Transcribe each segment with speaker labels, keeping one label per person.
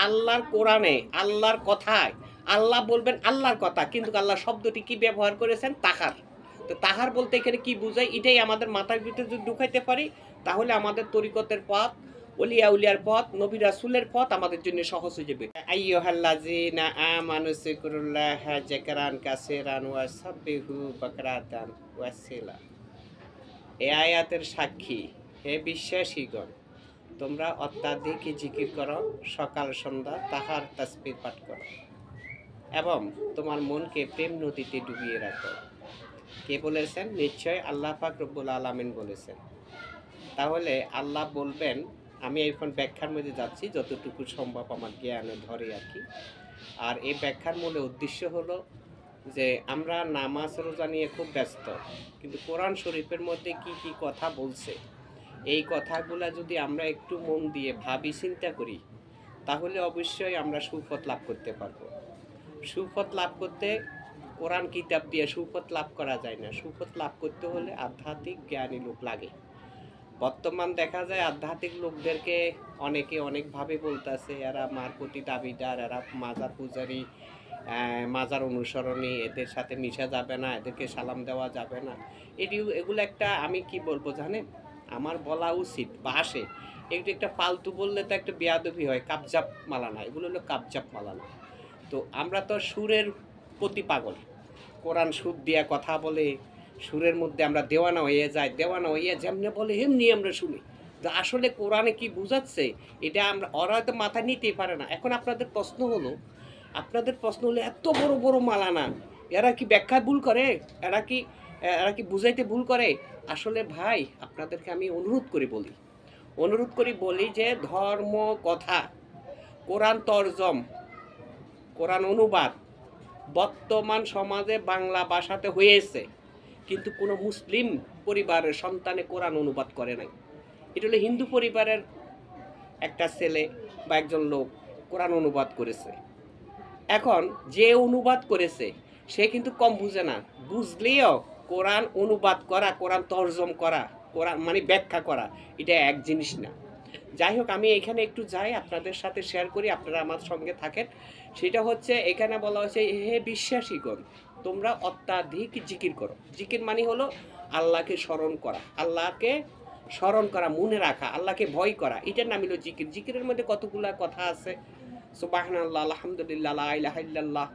Speaker 1: আল্লাহর কোরআনে আল্লাহর কথায় আল্লাহ বলবেন আল্লাহর কথা, কিন্তু আল্লাহ শব্দটি কি ব্যবহার করেছেন? তাহার। তো তাহার বলতে এখানে কি বোঝায়? এটাই আমাদের মাথার ভিতরে যদি ঢুকাইতে পারি, তাহলে আমাদের তরিকতের পথ, অলিয়া উলিয়ার পথ, নবী রাসূলের পথ আমাদের জন্য সহজ হয়ে যাবে। আইয়ুহাল্লাযিনা আমানু যিকুরুল্লাহা যিকরান কাসীরান ওয়াসাব্বিহু বুকরাতান ওয়াসিলা। এই আয়াতের সাক্ষী, হে বিশ্বাসীগণ, তোমরা অত্যাধিক জিকির করো, সকাল সন্ধ্যা তাহার তাসবিহ পাঠ করো এবং তোমার মনকে প্রেম নদীতে ডুবিয়ে রাখো। কে বলেছেন? নিশ্চয় আল্লাহ পাক রব্বুল আলামিন বলেছেন। তাহলে আল্লাহ বলবেন, আমি এখন ব্যাখ্যার মধ্যে যাচ্ছি যতটুকু সম্ভব আমার জ্ঞানে ধরে আর কি। আর এই ব্যাখ্যার মূল উদ্দেশ্য হলো যে আমরা নামাজ রোজা নিয়ে খুব ব্যস্ত, কিন্তু কোরআন শরীফের মধ্যে কি কি কথা বলছে, এই কথাগুলো যদি আমরা একটু মন দিয়ে ভাবি চিন্তা করি, তাহলে অবশ্যই আমরা সুফল লাভ করতে পারবো। সুফল লাভ করতে কোরআন কিতাব দিয়ে সুফল লাভ করা যায় না। সুফল লাভ করতে হলে আধ্যাত্মিক জ্ঞানী লোক লাগে। বর্তমান দেখা যায় আধ্যাত্মিক লোকদেরকে অনেকে অনেকভাবে বলতেছে, এরা মারপতি দাবিদার, এরা মাজার পূজারি, মাজার অনুসরণী, এদের সাথে মিশা যাবে না, এদেরকে সালাম দেওয়া যাবে না। এগুলো একটা, আমি কি বলবো জানেন, আমার বলা উচিত বা আসে, এগুলো একটা ফালতু বললে তো একটা বেয়াদবি হয়। কাবজাপ মালানা, এগুলো হলো কাবজাপ মালানা। তো আমরা তো সুরের প্রতি পাগল, কোরআন সুর দিয়া কথা বলে, সুরের মধ্যে আমরা দেওয়ানা হয়ে যাই, দেওয়ানা হইয়া যেমনি বলে এমনি আমরা শুনি। তো আসলে কোরআনে কি বুঝাচ্ছে এটা আমরা, ওরা হয়তো মাথা নিতেই পারে না। এখন আপনাদের প্রশ্ন হলো, এত বড় বড় মালানা, এরা কি ব্যাখ্যায় ভুল করে? এরা কি বুঝাইতে ভুল করে? আসলে ভাই, আপনাদেরকে আমি অনুরোধ করি বলি যে ধর্ম কথা, কোরআন তরজম, কোরআন অনুবাদ বর্তমান সমাজে বাংলা ভাষাতে হয়েছে, কিন্তু কোনো মুসলিম পরিবারের সন্তানে কোরআন অনুবাদ করে নাই। এটা হলো হিন্দু পরিবারের একটা ছেলে বা একজন লোক কোরআন অনুবাদ করেছে। এখন যে অনুবাদ করেছে সে কিন্তু কম বুঝে না, বুঝলেও কোরআন অনুবাদ করা, কোরআন তরজম করা, কোরআন মানে ব্যাখ্যা করা, এটা এক জিনিস না। যাই হোক, আমি এখানে একটু যাই, আপনাদের সাথে শেয়ার করি, আপনারা আমার সঙ্গে থাকেন। সেটা হচ্ছে, এখানে বলা হয়েছে, হে বিশ্বাসীগণ, তোমরা অত্যাধিক জিকির করো। জিকির মানে হলো আল্লাহকে স্মরণ করা, মনে রাখা, আল্লাহকে ভয় করা, এটার নাম হলো জিকির। জিকিরের মধ্যে কতগুলা কথা আছে, সুবহানাল্লাহ, আলহামদুলিল্লাহ, লা ইলাহা ইল্লাল্লাহ,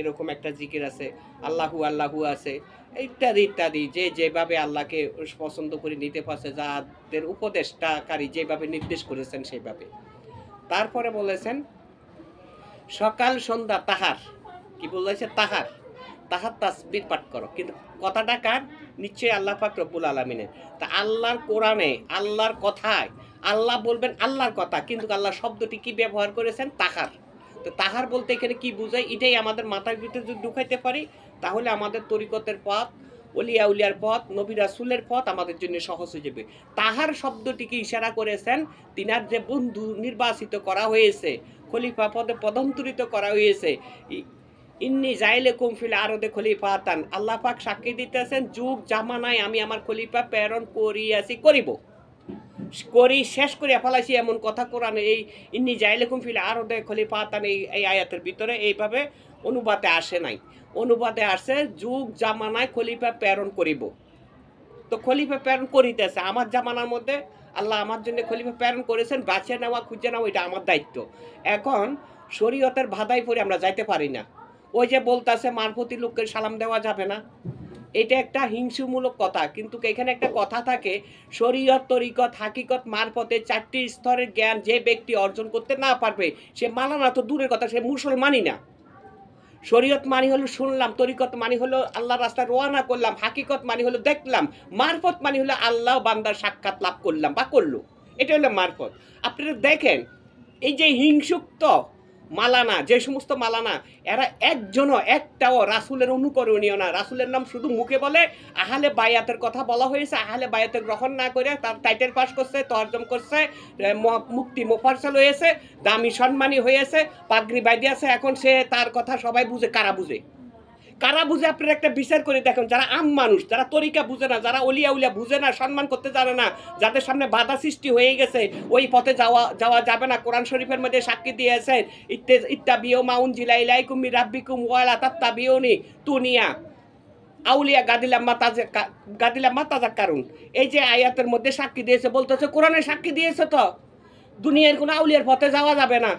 Speaker 1: এরকম একটা জিকির আছে, আল্লাহু আল্লাহু আছে, ইত্যাদি ইত্যাদি। যে যেভাবে আল্লাহকে পছন্দ করে নিতে পারছে, যাদের উপদেষ্টাকারী যেভাবে নির্দেশ করেছেন সেইভাবে। তারপরে বলেছেন সকাল সন্ধ্যা তাহার, কি বলেছে? তাহার তাসবিহ পাঠ করো। কিন্তু কথাটা কার? নিশ্চয়ই আল্লাহ পাক রব্বুল আলামিনের। তা আল্লাহর কোরআনে আল্লাহর কথায় আল্লাহ বলবেন আল্লাহর কথা, কিন্তু আল্লাহ শব্দটি কি ব্যবহার করেছেন? তাহার। তো তাহার বলতে এখানে কি বোঝায়? এটাই আমাদের মাথার ভিতরে যদি ঢুকাইতে পারি, তাহলে আমাদের তরিকতের পথ, অলিয়া উলিয়ার পথ, নবী রাসূলের পথ আমাদের জন্য সহজ হয়ে যাবে। তাহার শব্দটিকে ইশারা করেছেন তিনার যে বন্ধু নির্বাচিত করা হয়েছে, খলিফা পদে পদন্তরিত করা হয়েছে, ইন্নি জাইলেকুম ফিল আরদে খলিফাতান, আল্লাহ পাক সাক্ষী দিতেছেন, যুগ জামানায় আমি আমার খলিফা প্রেরণ করি শেষ করিয়া ফেলাইছি, এমন কথা কোরআনে এই ইন্নি জাইলেকুম ফিল আরদে খলিফাতান এই আয়াতের ভিতরে এইভাবে অনুবাদে আসে নাই। অনুবাদে আসে যুগ জামানায় খলিফা প্রেরণ করিব। তো খলিফা প্রেরণ করিতেছে আমার জামানার মধ্যে, আল্লাহ আমার জন্য খলিফা প্রেরণ করেছেন, বাঁচিয়ে নেওয়া খুঁজে নেওয়া এটা আমার দায়িত্ব। এখন শরীয়তের বাধাই পড়ে আমরা যাইতে পারি না। ওই যে বলতেছে মারফতি লোককে সালাম দেওয়া যাবে না, এটা একটা হিংসুমূলক কথা। কিন্তু এখানে একটা কথা থাকে, শরীয়ত, তরিকত, হাকিকত, মারফতে চারটি স্তরের জ্ঞান যে ব্যক্তি অর্জন করতে না পারবে, সে মালানা তো দূরের কথা, সে মুসলমানই না। শরীয়ত মানি হলো শুনলাম, তরিকত মানি হলো আল্লাহ রাস্তায় রওনা করলাম, হাকিকত মানি হলো দেখলাম, মারফত মানি হলো আল্লাহ বান্দার সাক্ষাৎ লাভ করলাম বা করলো, এটা হলো মারফত। আপনারা দেখেন, এই যে হিংসুক্ত মালানা, যে সমস্ত মালানা, এরা একটাও রাসূলের অনুকরণীয় না। রাসূলের নাম শুধু মুখে বলে, আহলে বায়াতের কথা বলা হয়েছে, আহলে বায়াতের গ্রহণ না করে তার টাইটেল পাস করছে, তর্জম করছে, মুক্তি মোফারসাল হয়েছে, দামি সম্মানী হয়েছে, পাগড়ি বাইদি আছে, এখন সে তার কথা সবাই বুঝে। কারা বুঝে আপনারা একটা বিচার করে দেখুন। যারা আম মানুষ, যারা তরিকা বুঝে না, যারা অলিয়া উলিয়া বুঝে না, সম্মান করতে জানে না, যাদের সামনে বাধা সৃষ্টি হয়ে গেছে, ওই পথে যাওয়া যাবে না। কোরআন শরীফের মধ্যে সাক্ষী দিয়েছেন, ইত্তাবিউ মা উনজিলা ইলাইকুম মির রাব্বিকুম ওয়া লা তাত্তাবিউনি তুনিয়া আউলিয়া গাদিলাম্মা তাযাক্কারুন। এই যে আয়াতের মধ্যে সাক্ষী দিয়েছে, বলতেছে কোরআনে সাক্ষী দিয়েছে তো দুনিয়ার কোনো আউলিয়ার পথে যাওয়া যাবে না,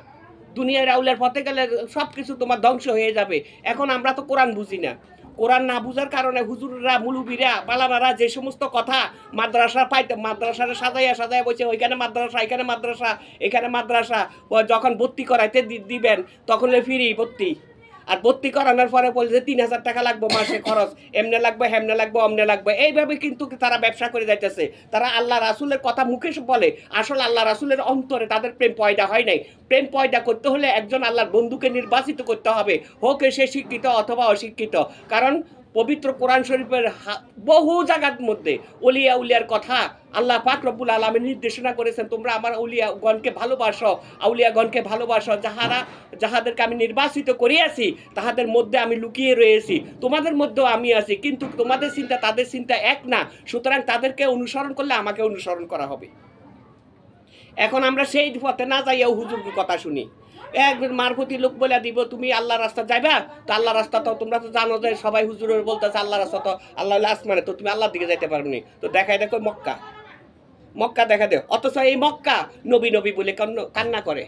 Speaker 1: দুনিয়ার আউলিয়ার পথে গেলে সব কিছু তোমার ধ্বংস হয়ে যাবে। এখন আমরা তো কোরআন বুঝি না, কোরআন না বুঝার কারণে হুজুররা, মুলুবিরা, পালানারা যে সমস্ত কথা মাদ্রাসার সাজাইয়া বলছে ওইখানে মাদ্রাসা, এখানে মাদ্রাসা, এখানে মাদ্রাসা, যখন ভর্তি করাইতে দিবেন তখন ফ্রি ভর্তি। আর ভর্তি করানোর পরে বলছে 3000 টাকা লাগবে মাসে খরচ, এমনে লাগবে, হেমনে লাগবে, অমনে লাগবে। এইভাবে কিন্তু তারা ব্যবসা করে যাইতেছে। তারা আল্লাহ রাসুলের কথা মুখে বলে, আসলে আল্লাহ রাসুলের অন্তরে তাদের প্রেম পয়দা হয় নাই। প্রেম পয়দা করতে হলে একজন আল্লাহর বন্ধুকে নির্বাচিত করতে হবে, হোক সে শিক্ষিত অথবা অশিক্ষিত। কারণ পবিত্র কোরআন শরীফের বহু জায়গার মধ্যে অলিয়া উলিয়ার কথা আল্লাহ পাক রব্বুল আলামিন নির্দেশনা করেছেন, তোমরা আমার আউলিয়াগণকে ভালোবাসো, আউলিয়াগণকে ভালোবাসো, যাহাদেরকে আমি নির্বাচিত করিয়াছি তাহাদের মধ্যে আমি লুকিয়ে রয়েছি, তোমাদের মধ্যেও আমি আছি, কিন্তু তোমাদের চিন্তা তাদের চিন্তা এক না, সুতরাং তাদেরকে অনুসরণ করলে আমাকে অনুসরণ করা হবে। এখন আমরা সেই পথে না যাইয়াও হুজুরকে কথা শুনি। একজন মারফতি লোক বলে দিব তুমি আল্লাহ রাস্তা যাইবা, তো আল্লাহ রাস্তা তো তোমরা তো জানো যে সবাই হুজুরের বলতেছে আল্লাহ রাস্তা তো আল্লাহ আসমানে, তো তুমি আল্লাহর দিকে যাইতে পারবনি। তো দেখাই দেখো মক্কা দেখা দেও, অথচ এই মক্কা নবী নবী বলে কান্না করে,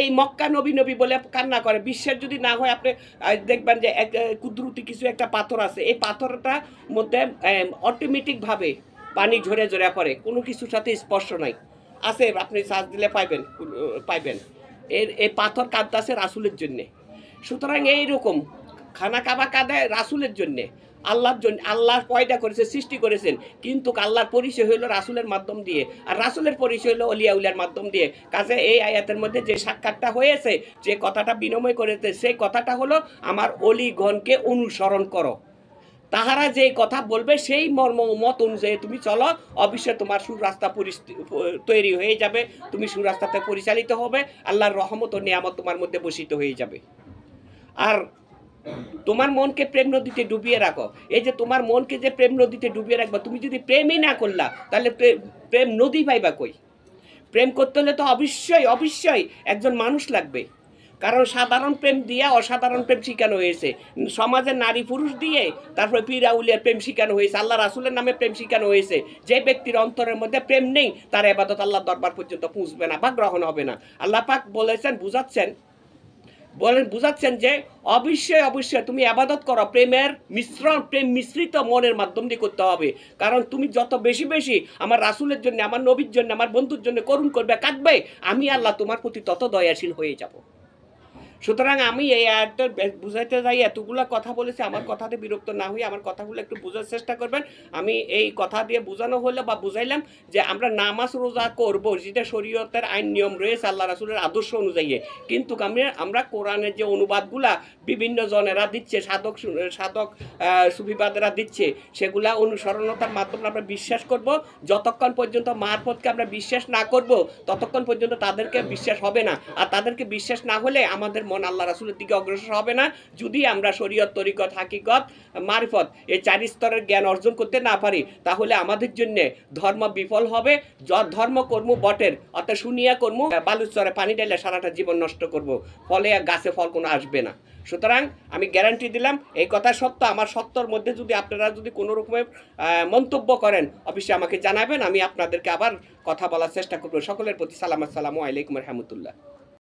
Speaker 1: এই মক্কা নবী নবী বলে কান্না করে। বিশ্বের যদি না হয় আপনি দেখবেন যে কুদরতি কিছু একটা পাথর আছে, এই পাথরটার মধ্যে অটোমেটিকভাবে পানি ঝরে পড়ে, কোনো কিছুর সাথে স্পর্শ নাই, আছে, আপনি সার্চ দিলে পাইবেন। এই পাথর কাঁদতেছে রাসুলের জন্যে। সুতরাং এইরকম খানা কাবা কাঁদায় রাসুলের জন্যে, আল্লাহর জন্য। আল্লাহ পয়দা করেছে, সৃষ্টি করেছেন, কিন্তু আল্লাহর পরিচয় হইল রাসুলের মাধ্যম দিয়ে, আর রাসুলের পরিচয় হইল অলিয়া উলিয়ার মাধ্যম দিয়ে। কাজে এই আয়াতের মধ্যে যে সাক্ষাৎটা হয়েছে, যে কথাটা বিনিময় করেছে, সেই কথাটা হলো আমার অলিগণকে অনুসরণ করো, তাহারা যে কথা বলবে সেই মত অনুযায়ী তুমি চলো, অবশ্যই তোমার সুরাস্তা তৈরি হয়ে যাবে, তুমি সুরাস্তাতে পরিচালিত হবে, আল্লাহর রহমত ও নিয়ামত তোমার মধ্যে বসিত হয়ে যাবে। আর তোমার মনকে প্রেম নদীতে ডুবিয়ে রাখো। এই যে তোমার মনকে যে প্রেম নদীতে ডুবিয়ে রাখবা, তুমি যদি প্রেমই না করলা তাহলে প্রেম নদী পাইবা কই? প্রেম করতে হলে তো অবশ্যই একজন মানুষ লাগবে। কারণ সাধারণ প্রেম দিয়ে অসাধারণ প্রেম শিখানো হয়েছে, সমাজের নারী পুরুষ দিয়ে, তারপরে পীর আউলিয়ার প্রেম শিখানো হয়েছে, আল্লাহ রাসুলের নামে প্রেম শিখানো হয়েছে। যে ব্যক্তির অন্তরের মধ্যে প্রেম নেই তার ইবাদত আল্লাহর দরবার পর্যন্ত পৌঁছবে না বা গ্রহণ হবে না। আল্লাহ পাক বলেছেন, বুঝাচ্ছেন যে অবশ্যই তুমি ইবাদত করো, প্রেম মিশ্রিত মনের মাধ্যম দিয়ে করতে হবে। কারণ তুমি যত বেশি আমার রাসুলের জন্য, আমার নবীর জন্য, আমার বন্ধুর জন্য করুণ করবে, কাঁদবে, আমি আল্লাহ তোমার প্রতি তত দয়াশীল হয়ে যাব। সুতরাং আমি এই আয়াতটা বুঝাইতে যাই, এতগুলো কথা বলেছি, আমার কথাতে বিরক্ত না হয়ে আমার কথাগুলো একটু বোঝার চেষ্টা করবেন। আমি এই কথা দিয়ে বোঝানো হলো বা বুঝাইলাম যে আমরা নামাজ রোজা করবো, যেটা শরীয়তের আইন নিয়ম রয়েছে আল্লাহ রাসুলের আদর্শ অনুযায়ী, কিন্তু আমরা কোরআনের যে অনুবাদগুলা বিভিন্ন জনেরা দিচ্ছে, সাধক সুফিবাদেরা দিচ্ছে, সেগুলা অনুসরণতার মাধ্যমে আমরা বিশ্বাস করব। যতক্ষণ পর্যন্ত মারফতকে আমরা বিশ্বাস না করব ততক্ষণ পর্যন্ত তাদেরকে বিশ্বাস হবে না। আর তাদেরকে বিশ্বাস না হলে আমাদের মন আল্লাহ রাসুলের দিকে অগ্রসর হবে না। যদি আমরা শরীয়ত, তরিকত, হাকিকত, মারফত এই 4 স্তরের জ্ঞান অর্জন করতে না পারি, তাহলে আমাদের জন্য ধর্ম বিফল হবে। ধর্ম কর্ম বটের, অর্থাৎ শুনিয়া কর্ম বালুচরে পানি ঢেলে সারাটা জীবন নষ্ট করব, ফলে গাছে ফল কোনো আসবে না। সুতরাং আমি গ্যারান্টি দিলাম এই কথা সত্য। আমার সত্যর মধ্যে যদি আপনারা যদি কোনো রকমের মন্তব্য করেন অবশ্যই আমাকে জানাবেন, আমি আপনাদেরকে আবার কথা বলার চেষ্টা করব। সকলের প্রতি সালাম, আসসালামু আলাইকুম রহমতুল্লাহ।